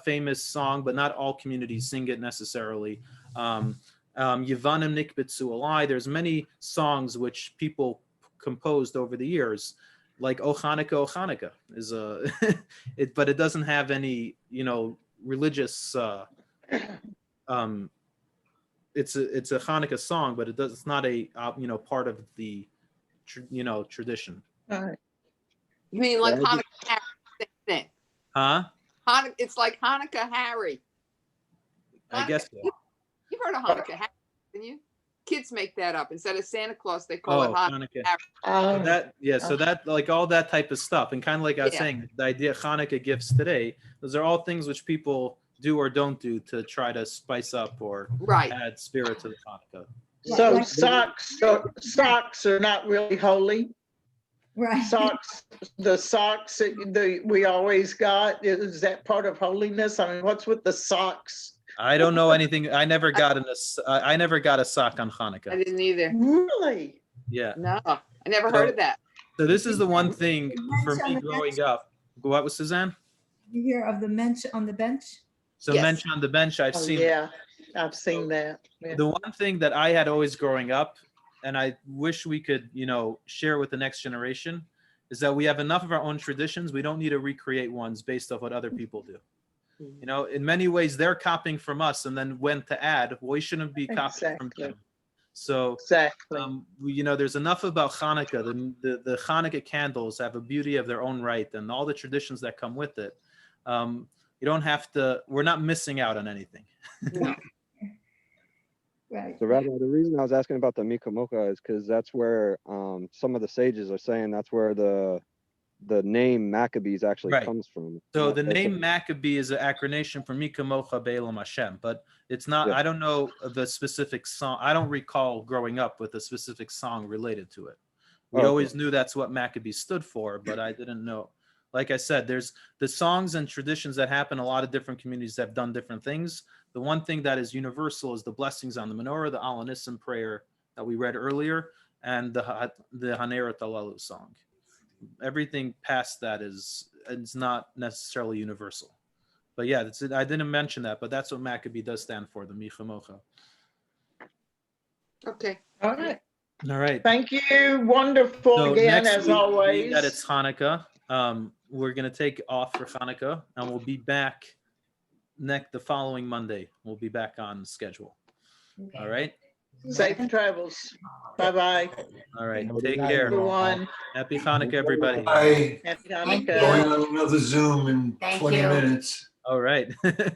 famous song, but not all communities sing it necessarily. Yevanim Nikbitzu Alai, there's many songs which people composed over the years, like O Chanukah is a, but it doesn't have any, religious, it's a Hanukkah song, but it's not a, part of the, tradition. All right. You mean like Yeah, I Hanukkah Harry? Same thing. Huh? It's like Hanukkah Harry. I guess so. You've heard of Hanukkah Harry, haven't you? Kids make that up. Instead of Santa Claus, they call it Hanukkah Harry. So that, so that, like all that type of stuff, and kind of like I was Yeah. saying, the idea of Hanukkah gifts today, those are all things which people do or don't do to try to spice up or Right. add spirit to the Hanukkah. So Like- socks are not really holy. Right. Socks, the socks that we always got, is that part of holiness? I mean, what's with the socks? I don't know anything. I never got I never got a sock on I Hanukkah. didn't either. Really? Yeah. No, I never heard of that. So this is the one thing for Mensch on me the growing bench. up. What was Suzanne? You hear of the mensch on the bench? So Yes. mention on the bench, I've Oh, seen. yeah, I've seen that. Yeah. The one thing that I had always growing up, and I wish we could, share with the next generation, is that we have enough of our own traditions. We don't need to recreate ones based off what other people do. In many ways, they're copying from us, and then when to add, we shouldn't be copying from Exactly. them. So, Exactly. there's enough about Hanukkah. The Hanukkah candles have a beauty of their own right, and all the traditions that come with it. You don't have to. We're not missing out on anything. Right. So, Rabbi, the reason I was asking about the Mika Mocha is because that's where some of the sages are saying that's where the the name Maccabees actually Right. comes from. So And the that's name Maccabee is an acronation for Mi Kamocha Be'elam Hashem, but it's not, Yeah. I don't know the specific song. I don't recall growing up with a specific song related to it. We Oh, okay. always knew that's what Maccabee stood for, but I didn't know. Like I said, there's the songs and traditions that happen. A lot of different communities have done different things. The one thing that is universal is the blessings on the menorah, the Al Nissim prayer that we read earlier, and the Haneret Alalu song. Everything past that is not necessarily universal. But yeah, that's it. I didn't mention that, but that's what Maccabee does stand for, the Mi Chamocha. Okay. All right. All right. Thank you. Wonderful So again, next as week, always. being that it's Hanukkah, we're gonna take off for Hanukkah, and we'll be back the following Monday. We'll be back on schedule. All right. Safe travels. Bye-bye, All right. Have a Take good night, care. everyone. Happy Hanukkah, everybody. Bye. Happy Thank Hanukkah. Going on another Zoom in Thank 20 you. minutes. All right. But,